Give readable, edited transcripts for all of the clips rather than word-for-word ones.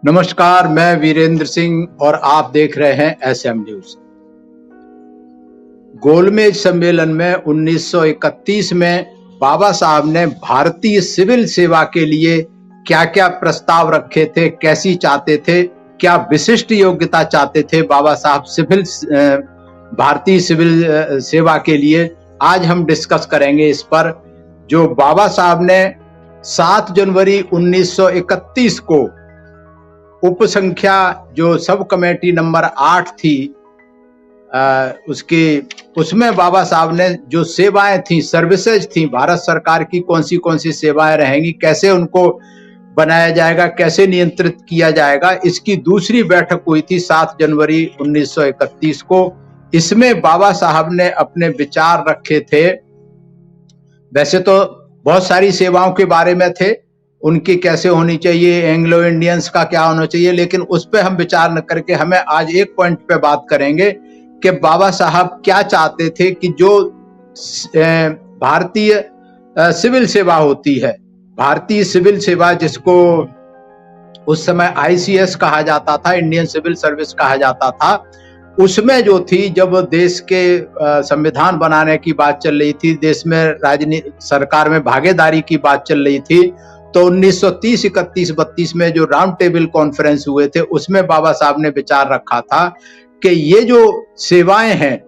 नमस्कार, मैं वीरेंद्र सिंह और आप देख रहे हैं एसएम न्यूज। गोलमेज सम्मेलन में 1931 में बाबा साहब ने भारतीय सिविल सेवा के लिए क्या-क्या प्रस्ताव रखे थे, कैसी चाहते थे, क्या विशिष्ट योग्यता चाहते थे बाबा साहब भारतीय सिविल सेवा के लिए। आज हम डिस्कस करेंगे इस पर। जो बाबा साहब ने 7 जनवरी 1931 को उप संख्या जो सब कमेटी नंबर 8 थी उसमें बाबा साहब ने जो सेवाएं थी, सर्विसेज थी, भारत सरकार की कौन सी सेवाएं रहेंगी, कैसे उनको बनाया जाएगा, कैसे नियंत्रित किया जाएगा, इसकी दूसरी बैठक हुई थी 7 जनवरी 1931 को। इसमें बाबा साहब ने अपने विचार रखे थे। वैसे तो बहुत सारी सेवाओं के बारे में थे, उनकी कैसे होनी चाहिए, एंग्लो इंडियंस का क्या होना चाहिए, लेकिन उस पर हम विचार न करके हमें आज एक पॉइंट पे बात करेंगे कि बाबा साहब क्या चाहते थे कि जो भारतीय सिविल सेवा होती है, भारतीय सिविल सेवा जिसको उस समय आईसीएस कहा जाता था, इंडियन सिविल सर्विस कहा जाता था, उसमें जो थी, जब देश के संविधान बनाने की बात चल रही थी, देश में राजनीति सरकार में भागीदारी की बात चल रही थी, तो 1930, 31, 32 में जो राउंड टेबल कॉन्फ्रेंस हुए थे, उसमें बाबा साहब ने विचार रखा था कि ये जो सेवाएं हैं,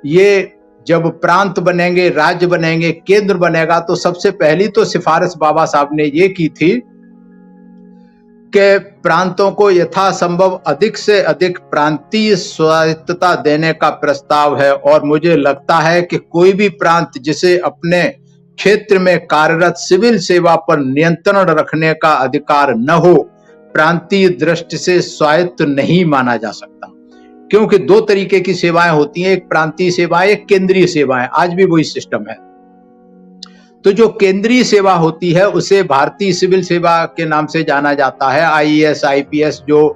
ये जब प्रांत बनेंगे, राज्य बनेंगे, केंद्र बनेगा, तो सबसे पहली तो सिफारिश बाबा साहब ने ये की थी कि प्रांतों को यथासंभव अधिक से अधिक प्रांतीय स्वायत्तता देने का प्रस्ताव है। और मुझे लगता है कि कोई भी प्रांत जिसे अपने क्षेत्र में कार्यरत सिविल सेवा पर नियंत्रण रखने का अधिकार न हो, प्रांतीय दृष्टि से स्वायत्त नहीं माना जा सकता। क्योंकि 2 तरीके की सेवाएं होती हैं, एक प्रांतीय सेवाएं, एक केंद्रीय सेवाएं। आज भी वही सिस्टम है। तो जो केंद्रीय सेवा होती है उसे भारतीय सिविल सेवा के नाम से जाना जाता है। आईएएस, आईपीएस जो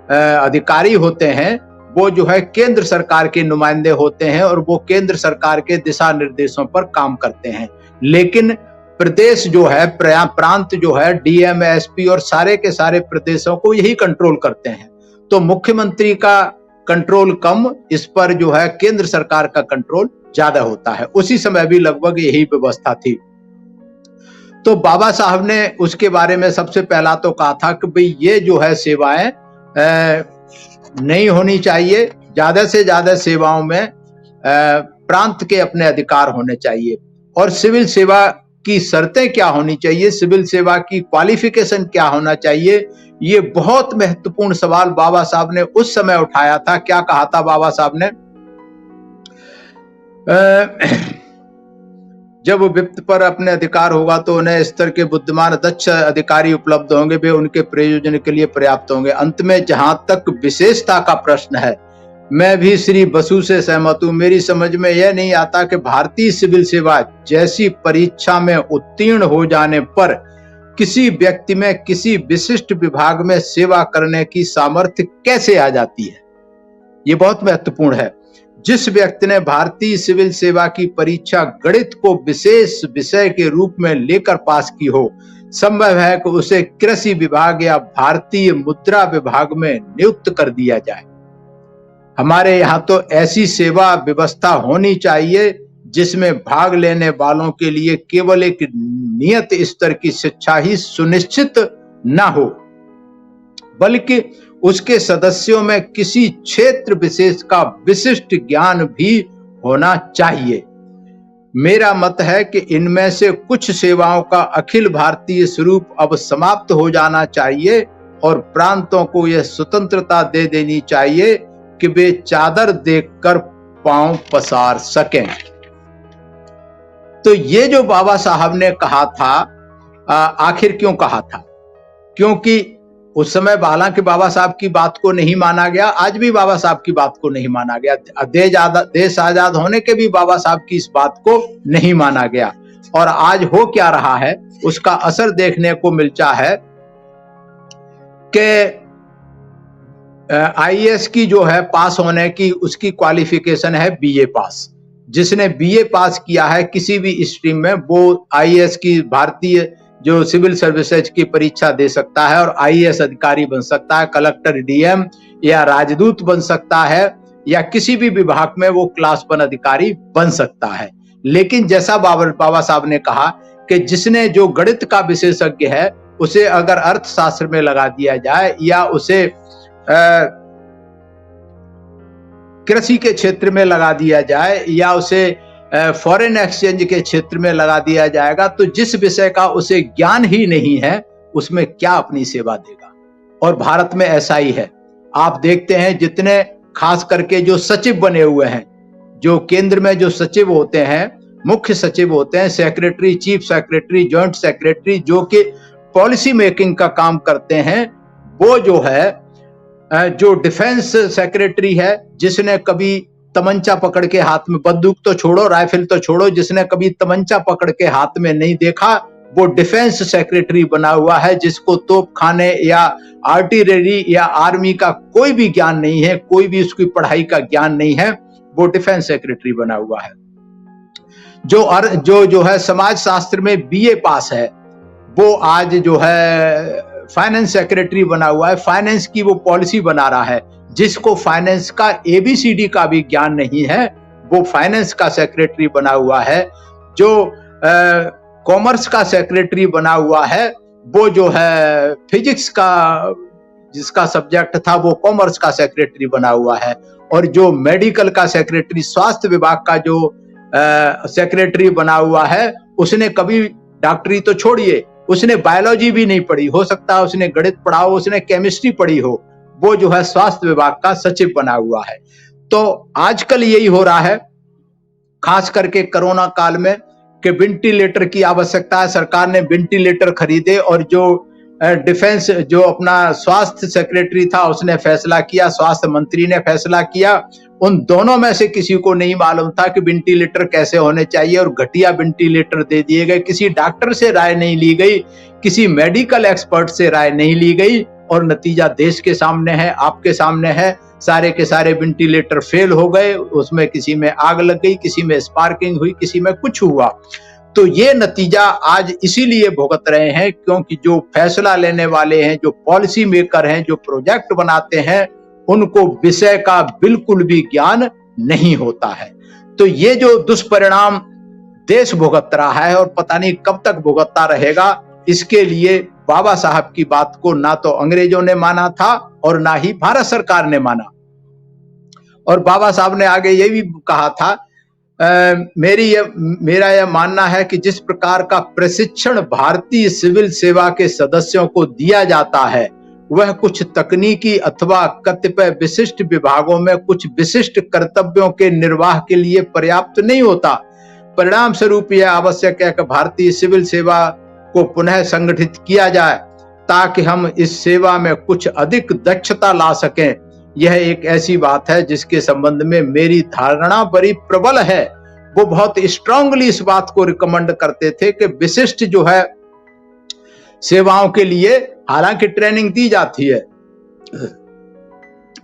अधिकारी होते हैं, वो जो है केंद्र सरकार के नुमाइंदे होते हैं और वो केंद्र सरकार के दिशा निर्देशों पर काम करते हैं। लेकिन प्रदेश जो है, प्रांत जो है, डीएम, एसपी और सारे के सारे प्रदेशों को यही कंट्रोल करते हैं। तो मुख्यमंत्री का कंट्रोल कम, इस पर जो है केंद्र सरकार का कंट्रोल ज्यादा होता है। उसी समय भी लगभग यही व्यवस्था थी। तो बाबा साहब ने उसके बारे में सबसे पहला तो कहा था कि भाई ये जो है सेवाएं नहीं होनी चाहिए, ज्यादा से ज्यादा सेवाओं में प्रांत के अपने अधिकार होने चाहिए। और सिविल सेवा की शर्तें क्या होनी चाहिए, सिविल सेवा की क्वालिफिकेशन क्या होना चाहिए, ये बहुत महत्वपूर्ण सवाल बाबा साहब ने उस समय उठाया था। क्या कहा था बाबा साहब ने? जब वित्त पर अपने अधिकार होगा तो उन्हें स्तर के बुद्धिमान दक्ष अधिकारी उपलब्ध होंगे, वे उनके प्रयोजन के लिए पर्याप्त होंगे। अंत में जहां तक विशेषता का प्रश्न है, मैं भी श्री बसु से सहमत हूं। मेरी समझ में यह नहीं आता कि भारतीय सिविल सेवा जैसी परीक्षा में उत्तीर्ण हो जाने पर किसी व्यक्ति में किसी विशिष्ट विभाग में सेवा करने की सामर्थ्य कैसे आ जाती है। ये बहुत महत्वपूर्ण है। जिस व्यक्ति ने भारतीय सिविल सेवा की परीक्षा गणित को विशेष विषय के रूप में लेकर पास की हो, संभव है कि उसे कृषि विभाग या भारतीय मुद्रा विभाग में नियुक्त कर दिया जाए। हमारे यहाँ तो ऐसी सेवा व्यवस्था होनी चाहिए जिसमें भाग लेने वालों के लिए केवल एक नियत स्तर की शिक्षा ही सुनिश्चित न हो, बल्कि उसके सदस्यों में किसी क्षेत्र विशेष का विशिष्ट ज्ञान भी होना चाहिए। मेरा मत है कि इनमें से कुछ सेवाओं का अखिल भारतीय स्वरूप अब समाप्त हो जाना चाहिए और प्रांतों को यह स्वतंत्रता दे देनी चाहिए कि वे चादर देखकर पांव पसार सकें। तो ये जो बाबा साहब ने कहा था, आखिर क्यों कहा था? क्योंकि उस समय हालांकि बाबा साहब की बात को नहीं माना गया, आज भी बाबा साहब की बात को नहीं माना गया। देश आजाद होने के भी बाबा साहब की इस बात को नहीं माना गया। और आज हो क्या रहा है, उसका असर देखने को मिलता है कि आईएएस की जो है पास होने की उसकी क्वालिफिकेशन है बीए पास। जिसने बीए पास किया है किसी भी स्ट्रीम में, वो आईएएस की भारतीय जो सिविल सर्विसेज की परीक्षा दे सकता है और आईएएस अधिकारी बन सकता है, कलेक्टर, डीएम या राजदूत बन सकता है, या किसी भी विभाग में वो क्लास 1 अधिकारी बन सकता है। लेकिन जैसा बाबा साहब ने कहा कि जिसने जो गणित का विशेषज्ञ है उसे अगर अर्थशास्त्र में लगा दिया जाए या उसे कृषि के क्षेत्र में लगा दिया जाए या उसे फॉरेन एक्सचेंज के क्षेत्र में लगा दिया जाएगा, तो जिस विषय का उसे ज्ञान ही नहीं है उसमें क्या अपनी सेवा देगा। और भारत में ऐसा ही है। आप देखते हैं जितने खास करके जो सचिव बने हुए हैं, जो केंद्र में जो सचिव होते हैं, मुख्य सचिव होते हैं, secretary, chief secretary, joint secretary, जो कि पॉलिसी मेकिंग का काम करते हैं, वो जो है जो डिफेंस सेक्रेटरी है, जिसने कभी तमंचा पकड़ के हाथ में, बंदूक तो छोड़ो, राइफल तो छोड़ो, जिसने कभी तमंचा पकड़ के हाथ में नहीं देखा, वो डिफेंस सेक्रेटरी बना हुआ है। जिसको तोपखाने या आर्टिलरी या आर्मी का कोई भी ज्ञान नहीं है, कोई भी उसकी पढ़ाई का ज्ञान नहीं है, वो डिफेंस सेक्रेटरी बना हुआ है। जो है समाज शास्त्र में बीए पास है, वो आज जो है फाइनेंस सेक्रेटरी बना हुआ है, फाइनेंस की वो पॉलिसी बना रहा है। जिसको फाइनेंस का एबीसीडी का भी ज्ञान नहीं है, वो फाइनेंस का सेक्रेटरी बना हुआ है। जो कॉमर्स का सेक्रेटरी बना हुआ है, वो जो है फिजिक्स का जिसका सब्जेक्ट था, वो कॉमर्स का सेक्रेटरी बना हुआ है। और जो मेडिकल का सेक्रेटरी, स्वास्थ्य विभाग का जो सेक्रेटरी बना हुआ है, उसने कभी डॉक्टरी तो छोड़िए, उसने बायोलॉजी भी नहीं पढ़ी, हो सकता है उसने गणित पढ़ा हो, उसने केमिस्ट्री पढ़ी हो, वो जो है स्वास्थ्य विभाग का सचिव बना हुआ है। तो आजकल यही हो रहा है, खास करके कोरोना काल में, कि वेंटिलेटर की आवश्यकता है। सरकार ने वेंटिलेटर खरीदे और जो डिफेंस, जो अपना स्वास्थ्य सेक्रेटरी था, उसने फैसला किया, स्वास्थ्य मंत्री ने फैसला किया। उन दोनों में से किसी को नहीं मालूम था कि वेंटिलेटर कैसे होने चाहिए, और घटिया वेंटिलेटर दे दिए गए। किसी डॉक्टर से राय नहीं ली गई, किसी मेडिकल एक्सपर्ट से राय नहीं ली गई, और नतीजा देश के सामने है, आपके सामने है। सारे के सारे वेंटिलेटर फेल हो गए, उसमें किसी में आग लग गई, किसी में स्पार्किंग हुई, किसी में कुछ हुआ। तो ये नतीजा आज इसीलिए भुगत रहे हैं क्योंकि जो फैसला लेने वाले हैं, जो पॉलिसी मेकर हैं, जो प्रोजेक्ट बनाते हैं, उनको विषय का बिल्कुल भी ज्ञान नहीं होता है। तो ये जो दुष्परिणाम देश भुगत रहा है और पता नहीं कब तक भुगतता रहेगा, इसके लिए बाबा साहब की बात को ना तो अंग्रेजों ने माना था और ना ही भारत सरकार ने माना। और बाबा साहब ने आगे ये भी कहा था, मेरा यह मानना है कि जिस प्रकार का प्रशिक्षण भारतीय सिविल सेवा के सदस्यों को दिया जाता है, वह कुछ तकनीकी अथवा कतिपय विशिष्ट विभागों में कुछ विशिष्ट कर्तव्यों के निर्वाह के लिए पर्याप्त नहीं होता। परिणाम स्वरूप यह आवश्यक है कि भारतीय सिविल सेवा को पुनः संगठित किया जाए ताकि हम इस सेवा में कुछ अधिक दक्षता ला सकें। यह एक ऐसी बात है जिसके संबंध में मेरी धारणा बड़ी प्रबल है। वो बहुत स्ट्रांगली इस बात को रिकमेंड करते थे कि विशिष्ट जो है सेवाओं के लिए हालांकि ट्रेनिंग दी जाती है।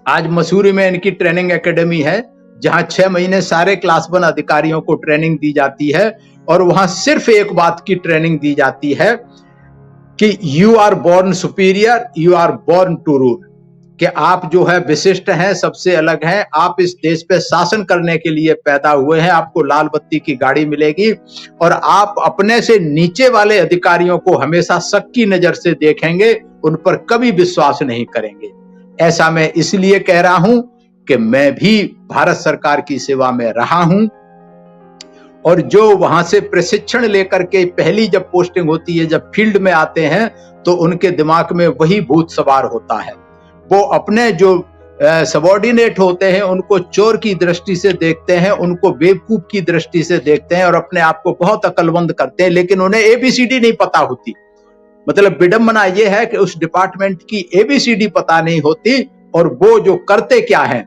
आज मसूरी में इनकी ट्रेनिंग एकेडमी है, जहां 6 महीने सारे क्लास 1 अधिकारियों को ट्रेनिंग दी जाती है, और वहां सिर्फ एक बात की ट्रेनिंग दी जाती है कि you are born superior, you are born to rule, कि आप जो है विशिष्ट हैं, सबसे अलग हैं, आप इस देश पे शासन करने के लिए पैदा हुए हैं, आपको लाल बत्ती की गाड़ी मिलेगी, और आप अपने से नीचे वाले अधिकारियों को हमेशा शक की नजर से देखेंगे, उन पर कभी विश्वास नहीं करेंगे। ऐसा मैं इसलिए कह रहा हूं कि मैं भी भारत सरकार की सेवा में रहा हूं, और जो वहां से प्रशिक्षण लेकर के पहली जब पोस्टिंग होती है, जब फील्ड में आते हैं, तो उनके दिमाग में वही भूत सवार होता है। वो अपने जो सबॉर्डिनेट होते हैं उनको चोर की दृष्टि से देखते हैं, उनको बेवकूफ की दृष्टि से देखते हैं, और अपने आप को बहुत अक्लमंद करते हैं, लेकिन उन्हें एबीसीडी नहीं पता होती। मतलब विडंबना ये है कि उस डिपार्टमेंट की एबीसीडी पता नहीं होती, और वो जो करते क्या है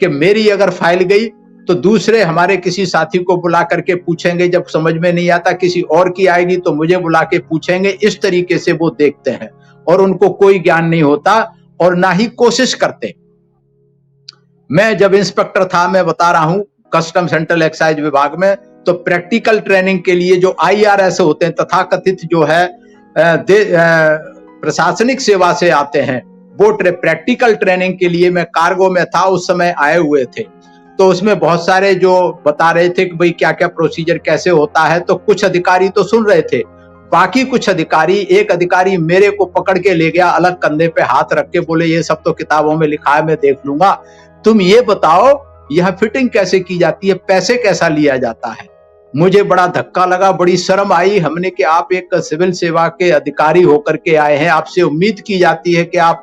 कि मेरी अगर फाइल गई तो दूसरे हमारे किसी साथी को बुला करके पूछेंगे, जब समझ में नहीं आता किसी और की आएगी तो मुझे बुला के पूछेंगे। इस तरीके से वो देखते हैं, और उनको कोई ज्ञान नहीं होता और ना ही कोशिश करते। मैं जब इंस्पेक्टर था, मैं बता रहा हूं, कस्टम सेंट्रल एक्साइज विभाग में, तो प्रैक्टिकल ट्रेनिंग के लिए जो IRS होते हैं, तथाकथित जो है प्रशासनिक सेवा से आते हैं, वो प्रैक्टिकल ट्रेनिंग के लिए, मैं कार्गो में था उस समय, आए हुए थे। तो उसमें बहुत सारे जो बता रहे थे कि भाई क्या क्या प्रोसीजर कैसे होता है, तो कुछ अधिकारी तो सुन रहे थे, बाकी कुछ अधिकारी, एक अधिकारी मेरे को पकड़ के ले गया, अलग कंधे पे हाथ रख के बोले ये सब तो किताबों में लिखा है, मैं देख लूंगा, तुम ये बताओ यह फिटिंग कैसे की जाती है, पैसे कैसा लिया जाता है। मुझे बड़ा धक्का लगा, बड़ी शर्म आई। हमने कि आप एक सिविल सेवा के अधिकारी होकर के आए हैं, आपसे उम्मीद की जाती है कि आप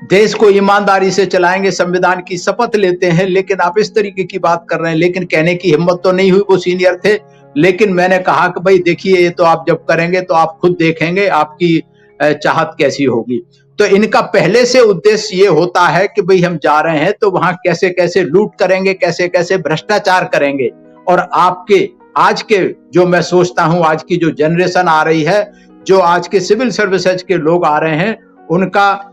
देश को ईमानदारी से चलाएंगे, संविधान की शपथ लेते हैं, लेकिन आप इस तरीके की बात कर रहे हैं। लेकिन कहने की हिम्मत तो नहीं हुई, वो सीनियर थे। लेकिन मैंने कहा कि भाई देखिए, ये तो आप जब करेंगे तो आप खुद देखेंगे आपकी चाहत कैसी होगी। तो इनका पहले से उद्देश्य ये होता है कि भाई हम जा रहे हैं तो वहां कैसे कैसे लूट करेंगे, कैसे कैसे भ्रष्टाचार करेंगे। और आपके आज के जो मैं सोचता हूं, आज की जो जनरेशन आ रही है, जो आज के सिविल सर्विसेज के लोग आ रहे हैं, उनका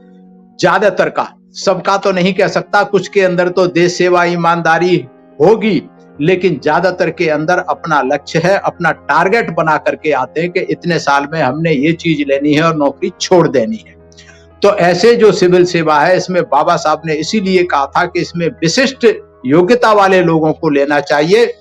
ज्यादातर का, सबका तो नहीं कह सकता, कुछ के अंदर तो देश सेवा ईमानदारी होगी, लेकिन ज्यादातर के अंदर अपना लक्ष्य है, अपना टारगेट बना करके आते हैं कि इतने साल में हमने ये चीज लेनी है और नौकरी छोड़ देनी है। तो ऐसे जो सिविल सेवा है, इसमें बाबा साहब ने इसीलिए कहा था कि इसमें विशिष्ट योग्यता वाले लोगों को लेना चाहिए।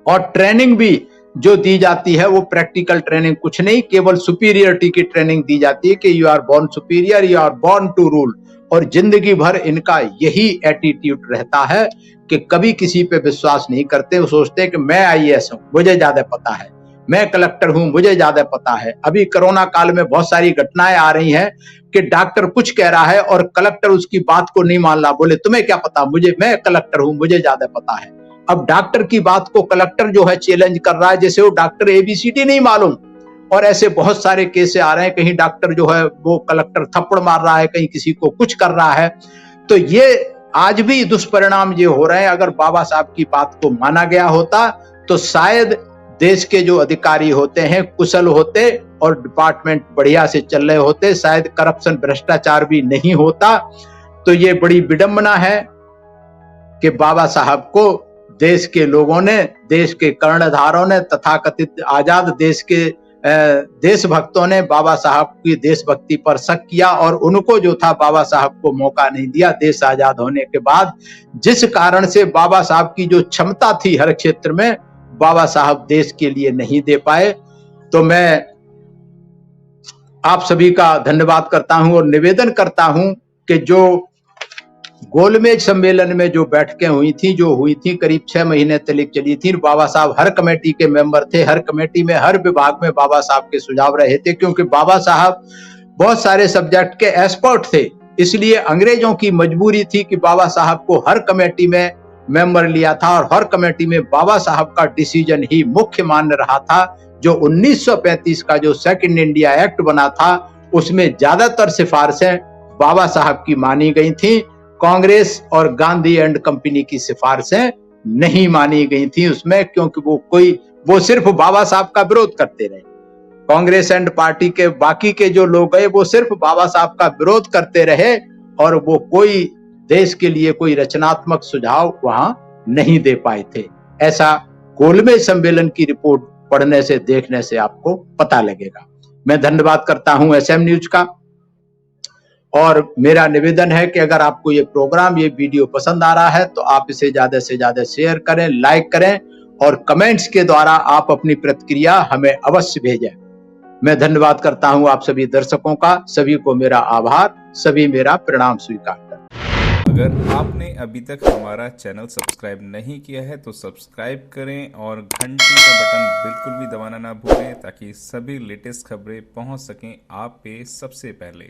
और ट्रेनिंग भी जो दी जाती है वो प्रैक्टिकल ट्रेनिंग कुछ नहीं, केवल सुपीरियरिटी की ट्रेनिंग दी जाती है कि you are born superior, you are born to rule. और जिंदगी भर इनका यही एटीट्यूड रहता है कि कभी किसी पे विश्वास नहीं करते। वो सोचते हैं कि मैं आईएएस हूं, मुझे ज्यादा पता है, मैं कलेक्टर हूं, मुझे ज्यादा पता है। अभी कोरोना काल में बहुत सारी घटनाएं आ रही हैं कि डॉक्टर कुछ कह रहा है और कलेक्टर उसकी बात को नहीं मान रहा, बोले तुम्हें क्या पता, मैं कलेक्टर हूं, मुझे ज्यादा पता है। अब डॉक्टर की बात को कलेक्टर जो है चैलेंज कर रहा है, जैसे वो डॉक्टर एबीसीडी नहीं मालूम। और ऐसे बहुत सारे केस आ रहे हैं, कहीं डॉक्टर जो है वो कलेक्टर थप्पड़ मार रहा है, कहीं किसी को कुछ कर रहा है। तो ये आज भी दुष्परिणाम ये हो रहे हैं। अगर बाबा साहब की बात को माना गया होता तो शायद देश के जो अधिकारी होते हैं कुशल होते और डिपार्टमेंट बढ़िया से चल रहे होते, शायद करप्शन भ्रष्टाचार भी नहीं होता। तो ये बड़ी विडंबना है कि बाबा साहब को देश के लोगों ने, देश के कर्णधारों ने, तथाकथित आजाद देश के देशभक्तों ने बाबा साहब की देशभक्ति पर शक किया और उनको जो था बाबा साहब को मौका नहीं दिया देश आजाद होने के बाद। जिस कारण से बाबा साहब की जो क्षमता थी हर क्षेत्र में, बाबा साहब देश के लिए नहीं दे पाए। तो मैं आप सभी का धन्यवाद करता हूं और निवेदन करता हूं कि जो गोलमेज सम्मेलन में जो बैठकें हुई थी करीब 6 महीने तक चली थी। बाबा साहब हर कमेटी के मेंबर थे, हर कमेटी में, हर विभाग में बाबा साहब के सुझाव रहे थे, क्योंकि बाबा साहब बहुत सारे सब्जेक्ट के एक्सपर्ट थे। इसलिए अंग्रेजों की मजबूरी थी कि बाबा साहब को हर कमेटी में मेंबर लिया था और हर कमेटी में बाबा साहब का डिसीजन ही मुख्य मान्य रहा था। जो 1935 का जो सेकंड इंडिया एक्ट बना था, उसमें ज्यादातर सिफारिशें बाबा साहब की मानी गई थी। कांग्रेस और गांधी एंड कंपनी की सिफारिशें नहीं मानी गई थी उसमें, क्योंकि वो सिर्फ बाबा साहब का विरोध करते रहे। कांग्रेस एंड पार्टी के बाकी के जो लोग गए वो सिर्फ बाबा साहब का विरोध करते रहे और वो कोई देश के लिए कोई रचनात्मक सुझाव वहां नहीं दे पाए थे। ऐसा गोलमेज सम्मेलन की रिपोर्ट पढ़ने से, देखने से आपको पता लगेगा। मैं धन्यवाद करता हूं एसएम न्यूज का। और मेरा निवेदन है कि अगर आपको ये प्रोग्राम, ये वीडियो पसंद आ रहा है तो आप इसे ज्यादा से ज्यादा शेयर करें, लाइक करें और कमेंट्स के द्वारा आप अपनी प्रतिक्रिया हमें अवश्य भेजें। मैं धन्यवाद करता हूं आप सभी दर्शकों का। सभी को मेरा आभार, सभी मेरा प्रणाम स्वीकार करें। अगर आपने अभी तक हमारा चैनल सब्सक्राइब नहीं किया है तो सब्सक्राइब करें और घंटी का बटन बिल्कुल भी दबाना ना भूलें, ताकि सभी लेटेस्ट खबरें पहुंच सकें आप पे सबसे पहले।